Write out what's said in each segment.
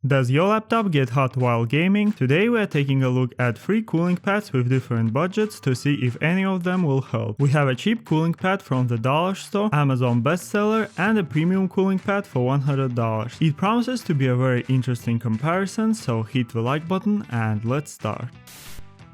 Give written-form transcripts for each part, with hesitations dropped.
Does your laptop get hot while gaming? Today we are taking a look at 3 cooling pads with different budgets to see if any of them will help. We have a cheap cooling pad from the dollar store, Amazon bestseller, and a premium cooling pad for $100. It promises to be a very interesting comparison, so hit the like button and let's start.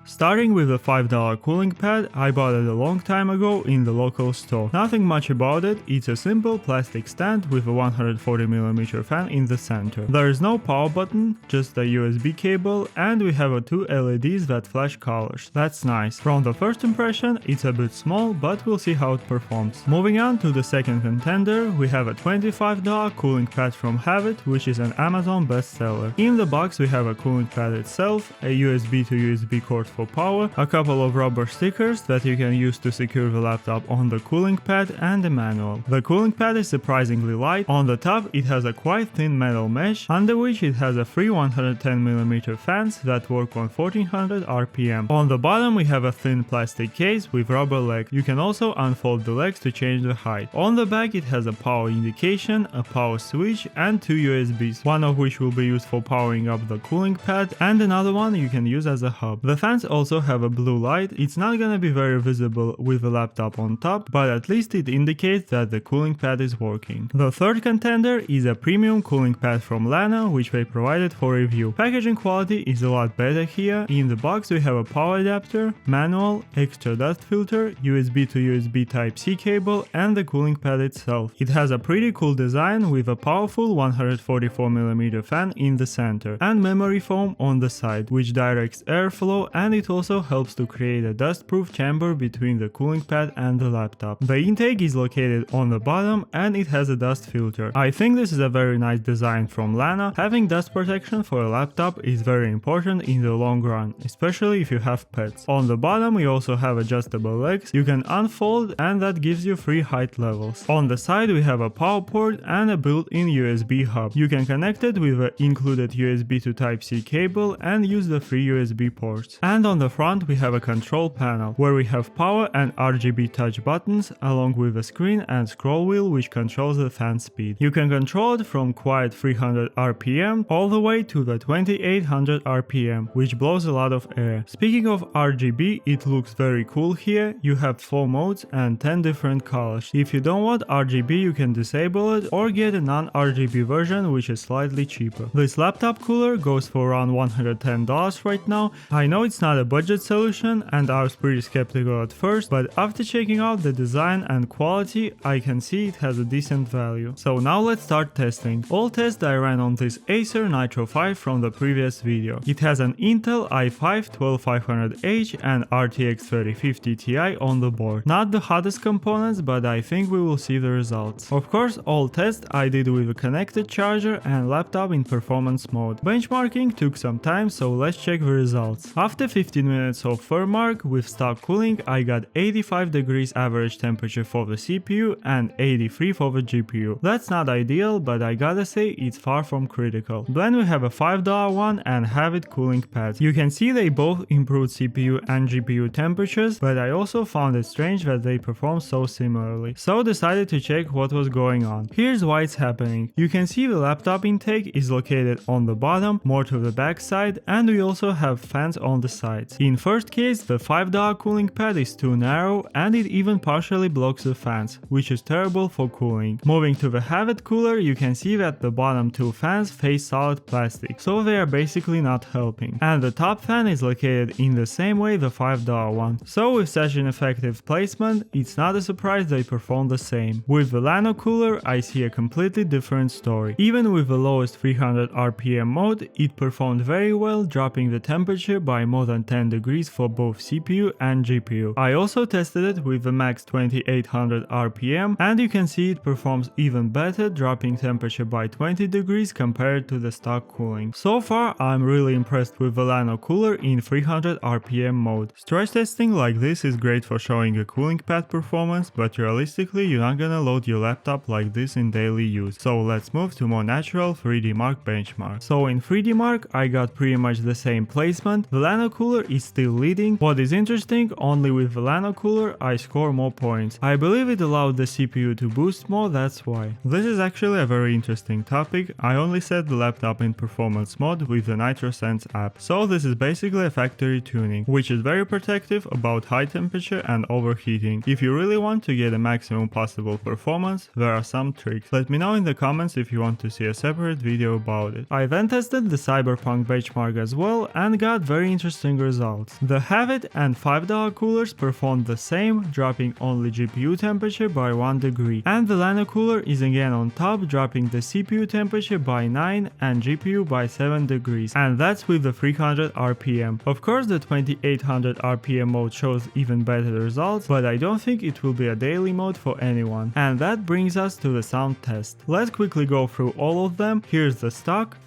Starting with the $5 cooling pad, I bought it a long time ago in the local store. Nothing much about it, it's a simple plastic stand with a 140mm fan in the center. There is no power button, just a USB cable, and we have 2 LEDs that flash colors. That's nice. From the first impression, it's a bit small, but we'll see how it performs. Moving on to the second contender, we have a $25 cooling pad from Havit, which is an Amazon bestseller. In the box we have a cooling pad itself, a USB to USB cord for power, a couple of rubber stickers that you can use to secure the laptop on the cooling pad, and a manual. The cooling pad is surprisingly light. On the top it has a quite thin metal mesh, under which it has 3 110mm fans that work on 1400 RPM. On the bottom we have a thin plastic case with rubber legs. You can also unfold the legs to change the height. On the back it has a power indication, a power switch, and 2 USBs, one of which will be used for powering up the cooling pad, and another one you can use as a hub. The fans also have a blue light. It's not gonna be very visible with the laptop on top, but at least it indicates that the cooling pad is working. The third contender is a premium cooling pad from Llano, which they provided for review. Packaging quality is a lot better here. In the box we have a power adapter, manual, extra dust filter, USB to USB Type-C cable, and the cooling pad itself. It has a pretty cool design with a powerful 144mm fan in the center and memory foam on the side, which directs airflow, and it also helps to create a dust-proof chamber between the cooling pad and the laptop. The intake is located on the bottom and it has a dust filter. I think this is a very nice design from Llano. Having dust protection for a laptop is very important in the long run, especially if you have pets. On the bottom we also have adjustable legs you can unfold, and that gives you 3 height levels. On the side we have a power port and a built-in USB hub. You can connect it with the included USB to Type-C cable and use the 3 USB ports. And on the front we have a control panel where we have power and RGB touch buttons along with a screen and scroll wheel which controls the fan speed. You can control it from quiet 300 RPM all the way to the 2800 RPM, which blows a lot of air. Speaking of RGB, it looks very cool here. You have 4 modes and 10 different colors. If you don't want RGB you can disable it or get a non-RGB version which is slightly cheaper. This laptop cooler goes for around $110 right now. I know it's not a budget solution and I was pretty skeptical at first, but after checking out the design and quality I can see it has a decent value. So now let's start testing. All tests I ran on this Acer Nitro 5 from the previous video. It has an Intel i5-12500H and RTX 3050 Ti on the board. Not the hottest components, but I think we will see the results. Of course, all tests I did with a connected charger and laptop in performance mode. Benchmarking took some time, so let's check the results. After 15 minutes of Furmark with stock cooling, I got 85 degrees average temperature for the CPU and 83 for the GPU. That's not ideal, but I gotta say it's far from critical. Then we have a $5 one and Havit cooling pads. You can see they both improved CPU and GPU temperatures, but I also found it strange that they perform so similarly. So decided to check what was going on. Here's why it's happening. You can see the laptop intake is located on the bottom, more to the back side, and we also have fans on the sides. In first case, the $5 cooling pad is too narrow and it even partially blocks the fans, which is terrible for cooling. Moving to the Havit cooler, you can see that the bottom 2 fans face solid plastic, so they are basically not helping. And the top fan is located in the same way the $5 one. So with such an effective placement, it's not a surprise they perform the same. With the Llano cooler, I see a completely different story. Even with the lowest 300 RPM mode, it performed very well, dropping the temperature by more than 10 degrees for both CPU and GPU. I also tested it with the max 2800 RPM and you can see it performs even better, dropping temperature by 20 degrees compared to the stock cooling. So far I'm really impressed with the Llano cooler in 300 RPM mode. Stress testing like this is great for showing a cooling pad performance, but realistically you're not gonna load your laptop like this in daily use. So let's move to more natural 3D Mark benchmark. So in 3D Mark I got pretty much the same placement. The Llano cooler cooler is still leading. What is interesting, only with the llano cooler I score more points. I believe it allowed the CPU to boost more, that's why. This is actually a very interesting topic. I only set the laptop in performance mode with the NitroSense app. So this is basically a factory tuning, which is very protective about high temperature and overheating. If you really want to get a maximum possible performance, there are some tricks. Let me know in the comments if you want to see a separate video about it. I then tested the Cyberpunk Benchmark as well and got very interesting results. The Havit and $5 coolers performed the same, dropping only GPU temperature by 1 degree, and the llano cooler is again on top, dropping the CPU temperature by 9 and GPU by 7 degrees, and that's with the 300 RPM. Of course the 2800 RPM mode shows even better results, but I don't think it will be a daily mode for anyone. And that brings us to the sound test. Let's quickly go through all of them. Here's the stock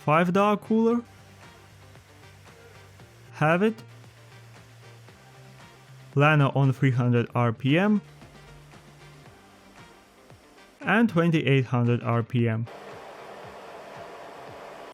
$5 cooler, Havit, llano on 300 RPM, and 2800 RPM.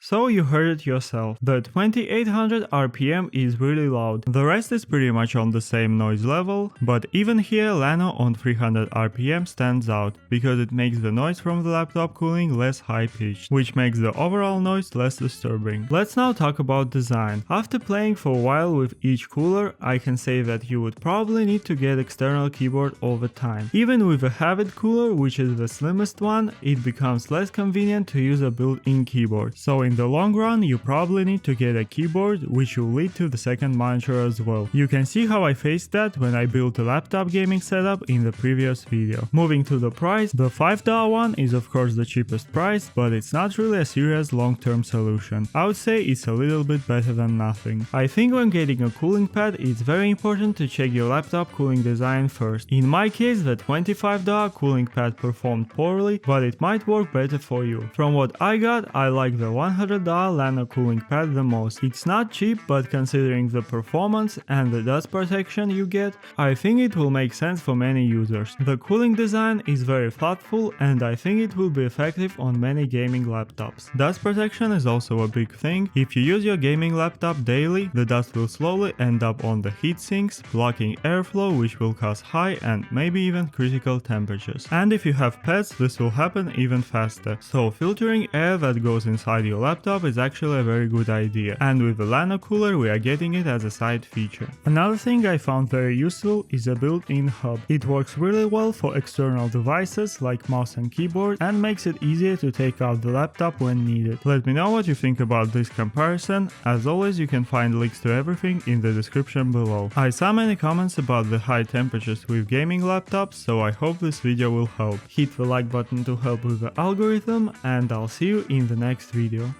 So you heard it yourself. The 2800 RPM is really loud. The rest is pretty much on the same noise level, but even here llano on 300 RPM stands out, because it makes the noise from the laptop cooling less high-pitched, which makes the overall noise less disturbing. Let's now talk about design. After playing for a while with each cooler, I can say that you would probably need to get external keyboard all the time. Even with a Havit cooler, which is the slimmest one, it becomes less convenient to use a built-in keyboard. So in the long run, you probably need to get a keyboard, which will lead to the second monitor as well. You can see how I faced that when I built a laptop gaming setup in the previous video. Moving to the price, the $5 one is of course the cheapest price, but it's not really a serious long-term solution. I would say it's a little bit better than nothing. I think when getting a cooling pad, it's very important to check your laptop cooling design first. In my case, the $25 cooling pad performed poorly, but it might work better for you. From what I got, I like the $100 llano cooling pad the most. It's not cheap, but considering the performance and the dust protection you get, I think it will make sense for many users. The cooling design is very thoughtful and I think it will be effective on many gaming laptops. Dust protection is also a big thing. If you use your gaming laptop daily, the dust will slowly end up on the heat sinks, blocking airflow, which will cause high and maybe even critical temperatures. And if you have pets, this will happen even faster. So filtering air that goes inside your laptop is actually a very good idea, and with the llano cooler we are getting it as a side feature. Another thing I found very useful is a built-in hub. It works really well for external devices like mouse and keyboard and makes it easier to take out the laptop when needed. Let me know what you think about this comparison. As always, you can find links to everything in the description below. I saw many comments about the high temperatures with gaming laptops, so I hope this video will help. Hit the like button to help with the algorithm, and I'll see you in the next video.